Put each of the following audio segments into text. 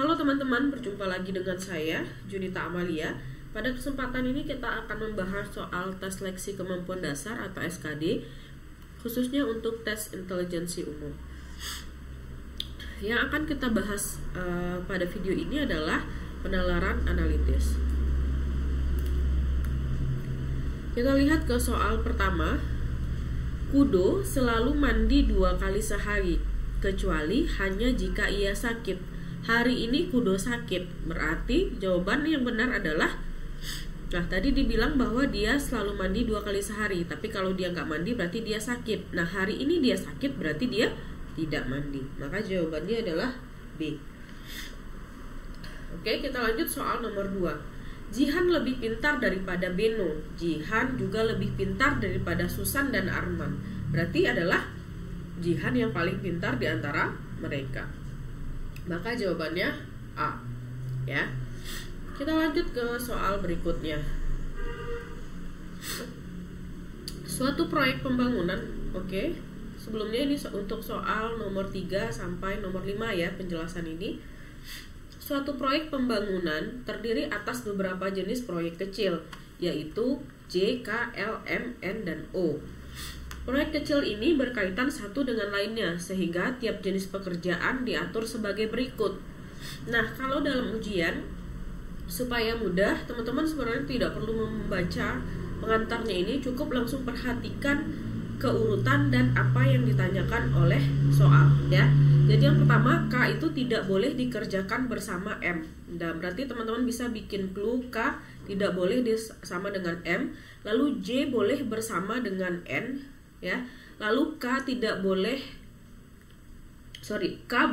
Halo teman-teman, berjumpa lagi dengan saya, Junita Amalia. Pada kesempatan ini kita akan membahas soal tes seleksi kemampuan dasar atau SKD, khususnya untuk tes intelijensi umum. Yang akan kita bahas pada video ini adalah penalaran analitis. Kita lihat ke soal pertama. Kudo selalu mandi 2 kali sehari, kecuali hanya jika ia sakit. Hari ini Kudo sakit, berarti jawaban yang benar adalah, nah tadi dibilang bahwa dia selalu mandi 2 kali sehari, tapi kalau dia nggak mandi berarti dia sakit. Nah hari ini dia sakit berarti dia tidak mandi, maka jawabannya adalah B. Oke, kita lanjut soal nomor 2. Jihan lebih pintar daripada Beno. Jihan juga lebih pintar daripada Susan dan Arman. Berarti adalah Jihan yang paling pintar di antara mereka. Maka jawabannya A. Ya. Kita lanjut ke soal berikutnya. Suatu proyek pembangunan, oke. Sebelumnya ini untuk soal nomor 3 sampai nomor 5 ya penjelasan ini. Suatu proyek pembangunan terdiri atas beberapa jenis proyek kecil, yaitu J, K, L, M, N, dan O. Proyek kecil ini berkaitan satu dengan lainnya, sehingga tiap jenis pekerjaan diatur sebagai berikut. Nah, kalau dalam ujian, supaya mudah, teman-teman sebenarnya tidak perlu membaca pengantarnya ini, cukup langsung perhatikan keurutan dan apa yang ditanyakan oleh soal, ya. Jadi yang pertama, K itu tidak boleh dikerjakan bersama M. Nah, berarti teman-teman bisa bikin clue K tidak boleh sama dengan M, lalu J boleh bersama dengan N, ya. Lalu K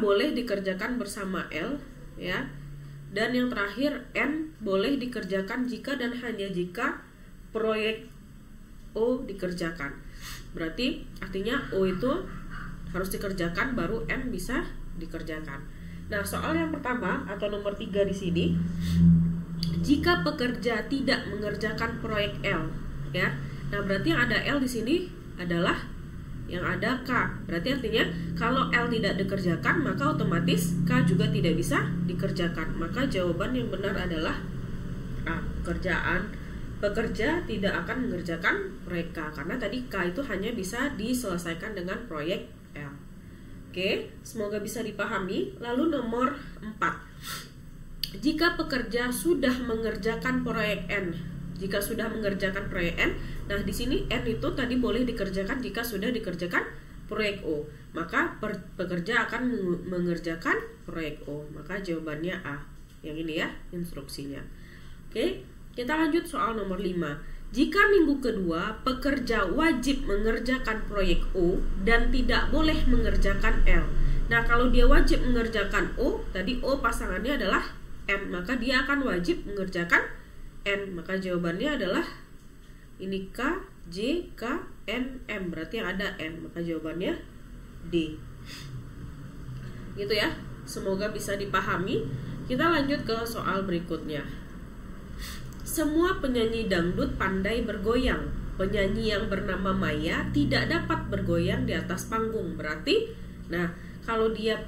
boleh dikerjakan bersama L, ya. Dan yang terakhir N boleh dikerjakan jika dan hanya jika proyek O dikerjakan. Berarti artinya O itu harus dikerjakan baru M bisa dikerjakan. Nah, soal yang pertama atau nomor 3 di sini, jika pekerja tidak mengerjakan proyek L, ya. Nah, berarti yang ada L di sini adalah yang ada K. Berarti artinya kalau L tidak dikerjakan, maka otomatis K juga tidak bisa dikerjakan. Maka jawaban yang benar adalah A. Pekerja tidak akan mengerjakan proyek K, karena tadi K itu hanya bisa diselesaikan dengan proyek L. Oke, semoga bisa dipahami. Lalu nomor 4. Jika pekerja sudah mengerjakan proyek N, jika sudah mengerjakan proyek N, nah di sini N itu tadi boleh dikerjakan jika sudah dikerjakan proyek O, maka pekerja akan mengerjakan proyek O. Maka jawabannya A. Yang ini ya instruksinya. Oke, kita lanjut soal nomor 5. Jika minggu kedua pekerja wajib mengerjakan proyek O dan tidak boleh mengerjakan L. Nah, kalau dia wajib mengerjakan O, tadi O pasangannya adalah M, maka dia akan wajib mengerjakan N. Maka jawabannya adalah ini K, J, K, N, M. Berarti yang ada N, maka jawabannya D. Gitu ya. Semoga bisa dipahami. Kita lanjut ke soal berikutnya. Semua penyanyi dangdut pandai bergoyang. Penyanyi yang bernama Maya tidak dapat bergoyang di atas panggung. Berarti, nah kalau dia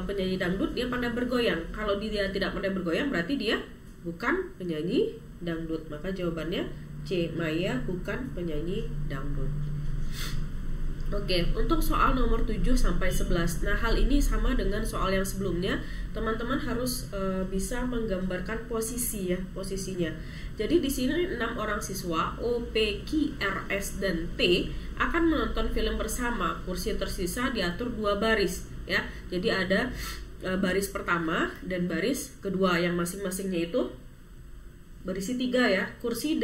penyanyi dangdut, dia pandai bergoyang. Kalau dia tidak pandai bergoyang, berarti dia bukan penyanyi dangdut. Maka jawabannya C. Maya bukan penyanyi dangdut. Oke, untuk soal nomor 7 sampai 11. Nah, hal ini sama dengan soal yang sebelumnya. Teman-teman harus bisa menggambarkan posisi ya, posisinya. Jadi di sini 6 orang siswa O, P, Q, R, S, dan T akan menonton film bersama. Kursi tersisa diatur 2 baris ya. Jadi ada baris pertama dan baris kedua yang masing-masingnya itu berisi 3 ya. Kursi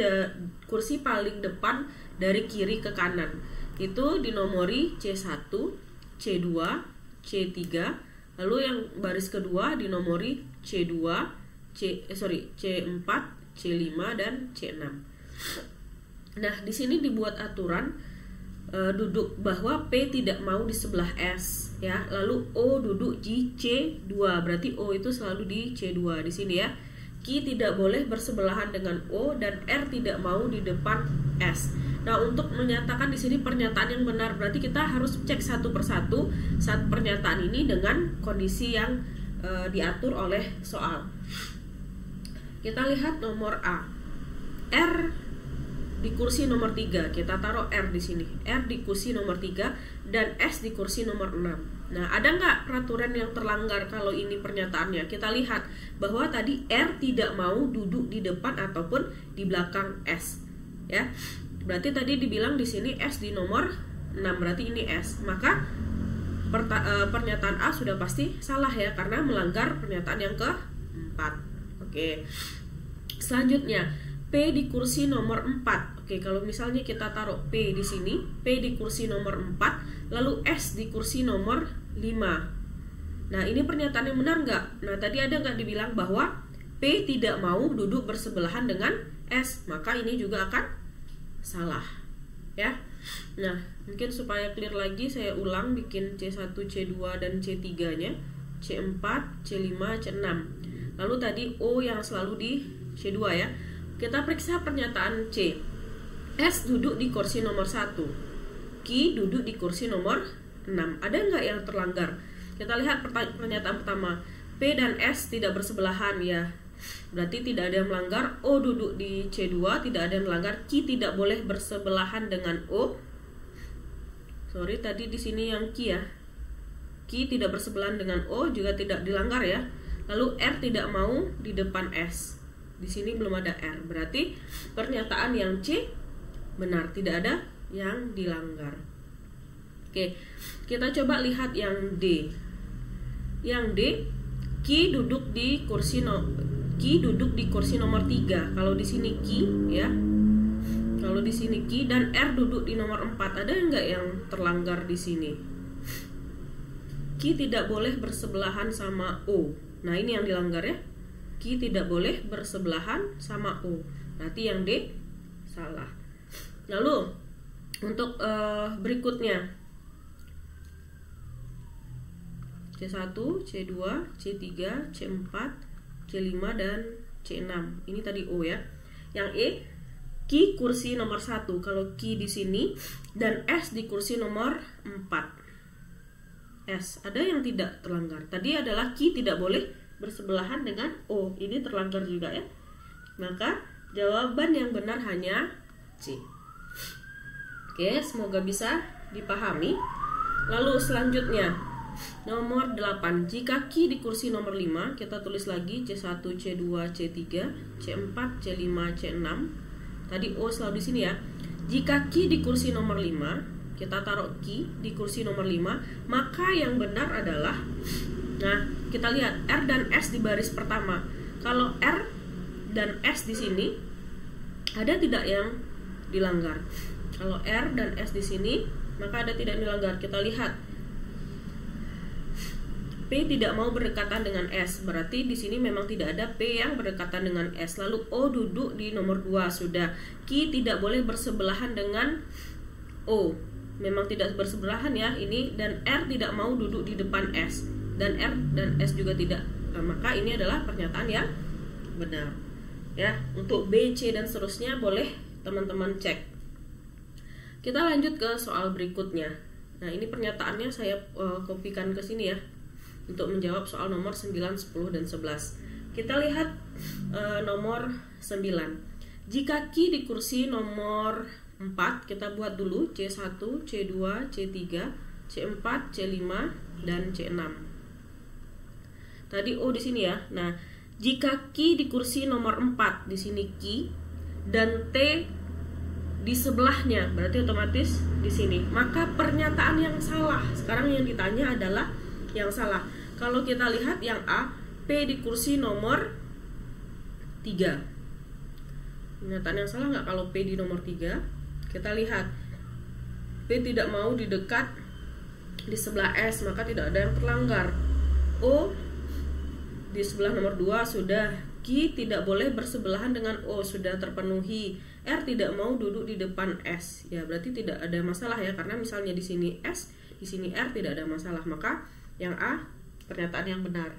paling depan dari kiri ke kanan itu dinomori C1, C2, C3. Lalu yang baris kedua dinomori C2, C4, C5 dan C6. Nah, di sini dibuat aturan duduk bahwa P tidak mau di sebelah S ya. Lalu O duduk di C2. Berarti O itu selalu di C2 di sini ya. Q tidak boleh bersebelahan dengan O dan R tidak mau di depan S. Nah, untuk menyatakan di sini pernyataan yang benar, berarti kita harus cek satu persatu saat pernyataan ini dengan kondisi yang diatur oleh soal. Kita lihat nomor A. R di kursi nomor 3, kita taruh R di sini. R di kursi nomor 3 dan S di kursi nomor 6. Nah, ada nggak peraturan yang terlanggar kalau ini pernyataannya? Kita lihat bahwa tadi R tidak mau duduk di depan ataupun di belakang S. Ya. Berarti tadi dibilang di sini S di nomor 6, berarti ini S. Maka pernyataan A sudah pasti salah ya, karena melanggar pernyataan yang keempat. Oke. Selanjutnya P di kursi nomor 4. Oke, kalau misalnya kita taruh P di sini, P di kursi nomor 4, lalu S di kursi nomor 5. Nah, ini pernyataan yang benar nggak? Nah, tadi ada nggak dibilang bahwa P tidak mau duduk bersebelahan dengan S, maka ini juga akan salah. Ya. Nah, mungkin supaya clear lagi saya ulang bikin C1, C2 dan C3-nya, C4, C5, C6. Lalu tadi O yang selalu di C2 ya. Kita periksa pernyataan C. S duduk di kursi nomor 1. Ki duduk di kursi nomor 6. Ada nggak yang terlanggar? Kita lihat pernyataan pertama. P dan S tidak bersebelahan ya. Berarti tidak ada yang melanggar. O duduk di C2, tidak ada yang melanggar. Ki tidak boleh bersebelahan dengan O. Sorry, tadi di sini yang Ki ya. Ki tidak bersebelahan dengan O juga tidak dilanggar ya. Lalu R tidak mau di depan S. Di sini belum ada R. Berarti pernyataan yang C benar, tidak ada yang dilanggar. Oke, kita coba lihat yang D. Yang D, Ki duduk di kursi nomor 3. Kalau di sini Ki ya. Kalau di sini Ki dan R duduk di nomor 4. Ada enggak yang terlanggar di sini? Ki tidak boleh bersebelahan sama O. Nah, ini yang dilanggar ya. Ki tidak boleh bersebelahan sama O. Berarti yang D salah. Lalu untuk berikutnya C1, C2, C3, C4, C5 dan C6. Ini tadi O ya. Yang E, Ki kursi nomor 1. Kalau Ki di sini dan S di kursi nomor 4. S, ada yang tidak terlanggar. Tadi adalah Ki tidak boleh bersebelahan dengan O. Ini terlanggar juga ya. Maka jawaban yang benar hanya C. Oke, semoga bisa dipahami. Lalu selanjutnya nomor 8. Jika Ki di kursi nomor 5, kita tulis lagi C1, C2, C3, C4, C5, C6. Tadi O selalu di sini ya. Jika Ki di kursi nomor 5, kita taruh Ki di kursi nomor 5, maka yang benar adalah, nah, kita lihat R dan S di baris pertama. Kalau R dan S di sini, ada tidak yang dilanggar? Kalau R dan S di sini, maka ada tidak yang dilanggar. Kita lihat P tidak mau berdekatan dengan S, berarti di sini memang tidak ada P yang berdekatan dengan S. Lalu O duduk di nomor 2 sudah. Ki tidak boleh bersebelahan dengan O, memang tidak bersebelahan ya ini. Dan R tidak mau duduk di depan S, dan R dan S juga tidak. Nah, maka ini adalah pernyataan yang benar ya. Untuk B, C dan seterusnya boleh teman-teman cek. Kita lanjut ke soal berikutnya. Nah, ini pernyataannya saya kopikan ke sini ya, untuk menjawab soal nomor 9, 10, dan 11. Kita lihat nomor 9. Jika Ki di kursi nomor 4, kita buat dulu C1, C2, C3, C4, C5, dan C6. Tadi O di sini ya. Nah, jika Ki di kursi nomor 4, di sini Ki, dan T di sebelahnya, berarti otomatis di sini. Maka pernyataan yang salah. Sekarang yang ditanya adalah yang salah. Kalau kita lihat yang A, P di kursi nomor 3. Pernyataan yang salah nggak kalau P di nomor 3? Kita lihat P tidak mau di dekat di sebelah S, maka tidak ada yang terlanggar. O di sebelah nomor 2 sudah. Ki tidak boleh bersebelahan dengan O, sudah terpenuhi. R tidak mau duduk di depan S. Ya, berarti tidak ada masalah ya, karena misalnya di sini S, di sini R, tidak ada masalah. Maka yang A pernyataan yang benar.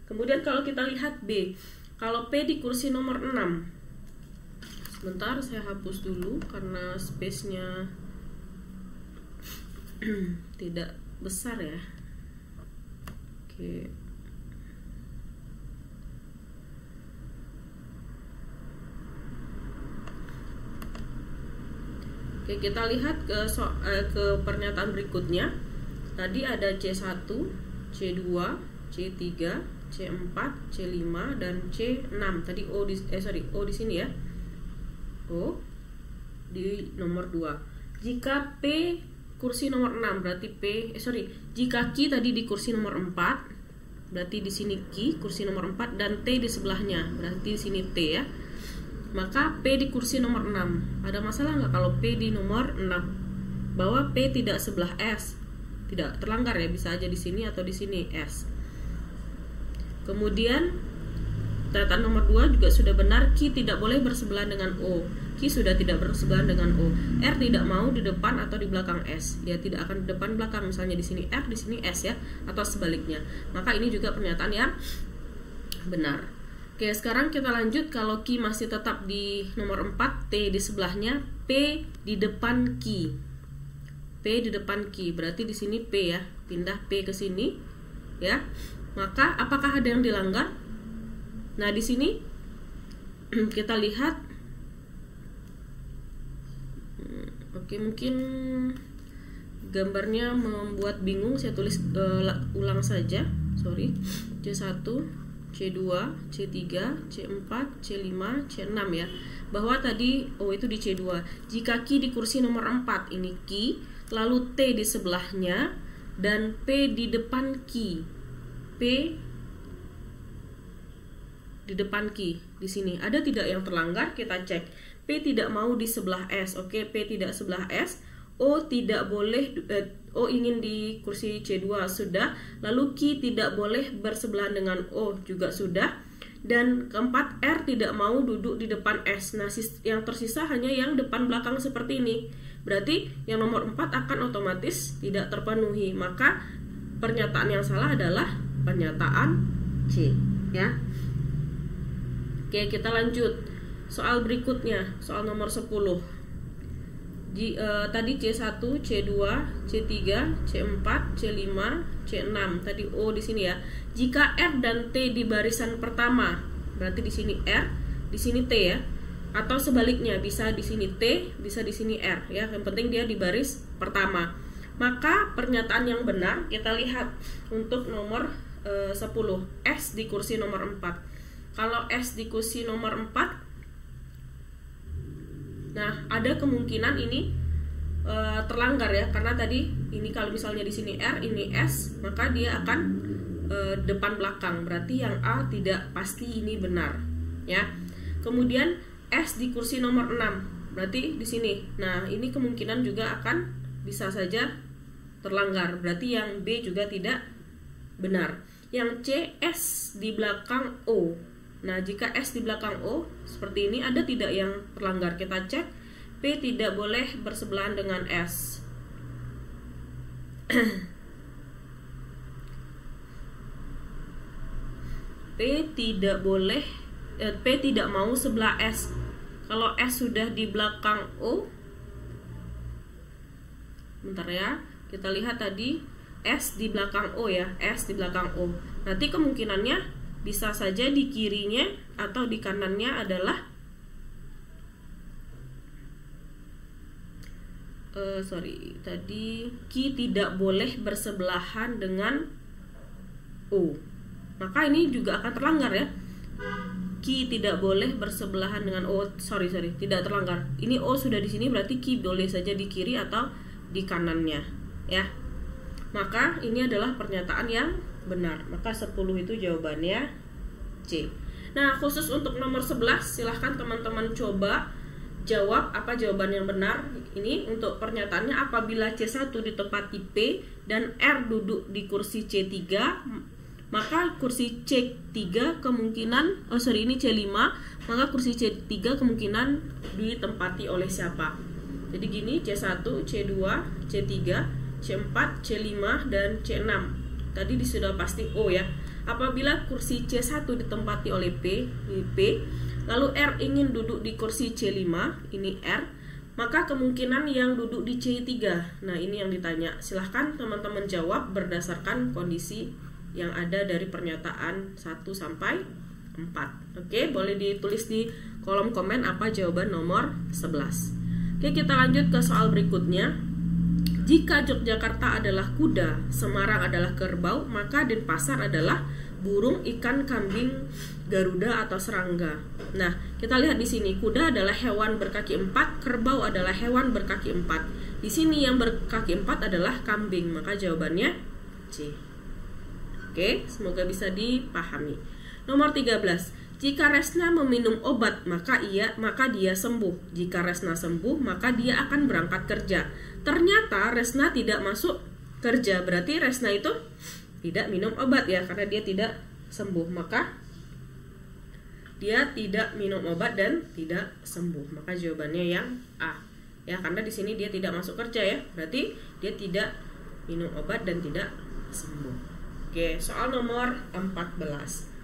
Kemudian kalau kita lihat B, kalau P di kursi nomor 6. Sebentar, saya hapus dulu karena space-nya tidak besar ya. Oke. Oke, kita lihat ke pernyataan berikutnya. Tadi ada C1, C2, C3, C4, C5 dan C6. Tadi O di sini ya. O di nomor 2. Jika P kursi nomor 6 berarti jika Q tadi di kursi nomor 4, berarti di sini Q kursi nomor 4 dan T di sebelahnya, berarti di sini T ya. Maka P di kursi nomor 6. Ada masalah nggak kalau P di nomor 6? Bahwa P tidak sebelah S. Tidak terlanggar ya, bisa aja di sini atau di sini S. Kemudian pernyataan nomor 2 juga sudah benar, Q tidak boleh bersebelahan dengan O. Q sudah tidak bersebelahan dengan O. R tidak mau di depan atau di belakang S. Dia tidak akan di depan belakang, misalnya di sini R, di sini S ya, atau sebaliknya. Maka ini juga pernyataan yang benar. Oke, sekarang kita lanjut. Kalau Q masih tetap di nomor 4, T di sebelahnya, P di depan Q. P di depan Q, berarti di sini P ya, pindah P ke sini ya. Maka apakah ada yang dilanggar? Nah, di sini kita lihat. Oke, mungkin gambarnya membuat bingung, saya tulis ulang saja. Sorry. C1, C2, C3, C4, C5, C6 ya. Bahwa tadi itu di C2. Jika Q di kursi nomor 4, ini Q, lalu T di sebelahnya dan P di depan Q. P di depan Q. Di sini ada tidak yang terlanggar? Kita cek. P tidak mau di sebelah S. Oke, P tidak sebelah S. O tidak boleh, O ingin di kursi C2 sudah. Lalu Q tidak boleh bersebelahan dengan O juga sudah. Dan keempat, R tidak mau duduk di depan S. Nah, yang tersisa hanya yang depan belakang seperti ini. Berarti yang nomor 4 akan otomatis tidak terpenuhi. Maka pernyataan yang salah adalah pernyataan C ya. Oke, kita lanjut. Soal berikutnya, soal nomor 10. Tadi C1, C2, C3, C4, C5, C6. Tadi O di sini ya. Jika R dan T di barisan pertama, berarti di sini R, di sini T ya. Atau sebaliknya, bisa di sini T, bisa di sini R ya. Yang penting dia di baris pertama. Maka pernyataan yang benar kita lihat untuk nomor 10, S di kursi nomor 4. Kalau S di kursi nomor 4, nah, ada kemungkinan ini terlanggar ya, karena tadi ini kalau misalnya di sini R, ini S, maka dia akan depan belakang. Berarti yang A tidak pasti ini benar, ya. Kemudian S di kursi nomor 6, berarti di sini. Nah, ini kemungkinan juga akan bisa saja terlanggar. Berarti yang B juga tidak benar. Yang C, S di belakang O. Nah, jika S di belakang O seperti ini, ada tidak yang terlanggar? Kita cek. P tidak boleh bersebelahan dengan S. P tidak boleh, P tidak mau sebelah S. Kalau S sudah di belakang O, bentar ya, kita lihat tadi S di belakang O ya, S di belakang O. Nanti kemungkinannya bisa saja di kirinya atau di kanannya adalah tadi Q tidak boleh bersebelahan dengan O. Maka ini juga akan terlanggar ya. Q tidak boleh bersebelahan dengan O. Sorry, tidak terlanggar. Ini O sudah di sini, berarti Q boleh saja di kiri atau di kanannya, ya. Maka ini adalah pernyataan yang benar. Maka 10 itu jawabannya C. Nah, khusus untuk nomor 11, silahkan teman-teman coba jawab apa jawaban yang benar. Ini untuk pernyataannya, apabila C1 ditempati P dan R duduk di kursi C3, maka kursi C3 kemungkinan, ini C5, maka kursi C3 kemungkinan ditempati oleh siapa? Jadi gini, C1, C2, C3, C4, C5, dan C6. Tadi sudah pasti O ya. Apabila kursi C1 ditempati oleh P, lalu R ingin duduk di kursi C5, ini R, maka kemungkinan yang duduk di C3. Nah, ini yang ditanya. Silahkan teman-teman jawab berdasarkan kondisi yang ada dari pernyataan 1 sampai 4. Oke, boleh ditulis di kolom komen apa jawaban nomor 11. Oke, kita lanjut ke soal berikutnya. Jika Yogyakarta adalah kuda, Semarang adalah kerbau, maka Denpasar adalah burung, ikan, kambing, garuda atau serangga. Nah, kita lihat di sini kuda adalah hewan berkaki 4, kerbau adalah hewan berkaki 4. Di sini yang berkaki 4 adalah kambing, maka jawabannya C. Oke, semoga bisa dipahami. Nomor 13. Jika Resna meminum obat, maka dia sembuh. Jika Resna sembuh, maka dia akan berangkat kerja. Ternyata Resna tidak masuk kerja, berarti Resna itu tidak minum obat ya, karena dia tidak sembuh, maka dia tidak minum obat dan tidak sembuh. Maka jawabannya yang A. Ya, karena di sini dia tidak masuk kerja ya, berarti dia tidak minum obat dan tidak sembuh. Oke, soal nomor 14.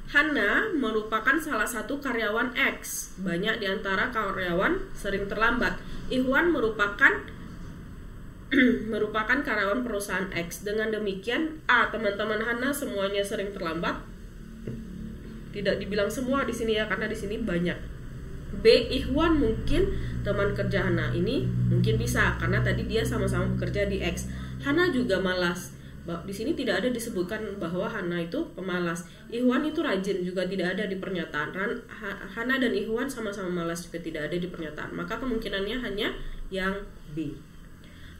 Hana merupakan salah satu karyawan X. Banyak di antara karyawan sering terlambat. Ikhwan merupakan karyawan perusahaan X. Dengan demikian, A, teman-teman Hana semuanya sering terlambat. Tidak dibilang semua di sini ya, karena di sini banyak. B, Ikhwan mungkin teman kerja Hana. Ini mungkin bisa karena tadi dia sama-sama bekerja di X. Hana juga malas. Di sini tidak ada disebutkan bahwa Hana itu pemalas. Ikhwan itu rajin, juga tidak ada di pernyataan. Hana dan Ikhwan sama-sama malas, juga tidak ada di pernyataan. Maka kemungkinannya hanya yang B.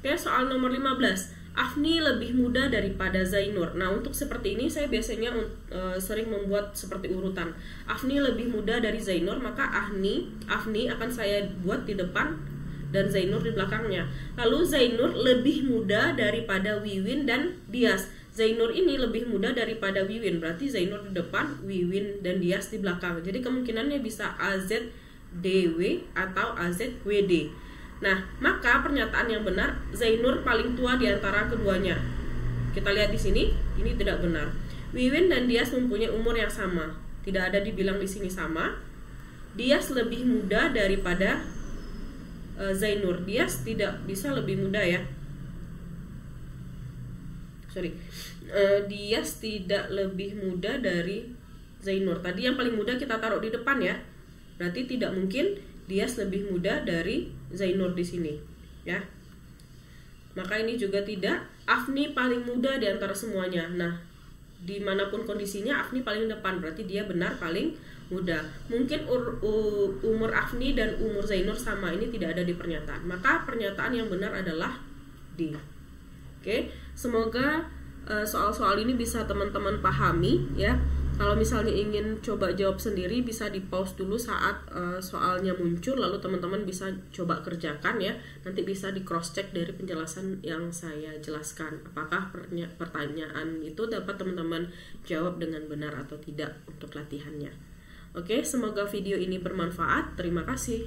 Oke, soal nomor 15. Afni lebih muda daripada Zainur. Nah, untuk seperti ini saya biasanya sering membuat seperti urutan. Afni lebih muda dari Zainur, maka Afni akan saya buat di depan dan Zainur di belakangnya. Lalu Zainur lebih muda daripada Wiwin dan Dias. Zainur ini lebih muda daripada Wiwin, berarti Zainur di depan, Wiwin dan Dias di belakang. Jadi kemungkinannya bisa AZDW atau AZWD. Nah, maka pernyataan yang benar, Zainur paling tua di antara keduanya. Kita lihat di sini, ini tidak benar. Wiwin dan Dias mempunyai umur yang sama. Tidak ada dibilang di sini sama. Dias lebih muda daripada Zainur. Dias tidak bisa lebih muda ya. Dias tidak lebih muda dari Zainur. Tadi yang paling muda kita taruh di depan ya. Berarti tidak mungkin Dias lebih muda dari Zainur di sini, ya. Maka ini juga tidak. Afni paling muda di antara semuanya. Nah, dimanapun kondisinya Afni paling depan, berarti dia benar paling muda. Mungkin umur Afni dan umur Zainur sama, ini tidak ada di pernyataan. Maka pernyataan yang benar adalah D. Oke, semoga soal-soal ini bisa teman-teman pahami ya. Kalau misalnya ingin coba jawab sendiri, bisa di pause dulu saat soalnya muncul, lalu teman-teman bisa coba kerjakan ya. Nanti bisa di cross check dari penjelasan yang saya jelaskan, apakah pertanyaan itu dapat teman-teman jawab dengan benar atau tidak untuk latihannya. Oke, semoga video ini bermanfaat. Terima kasih.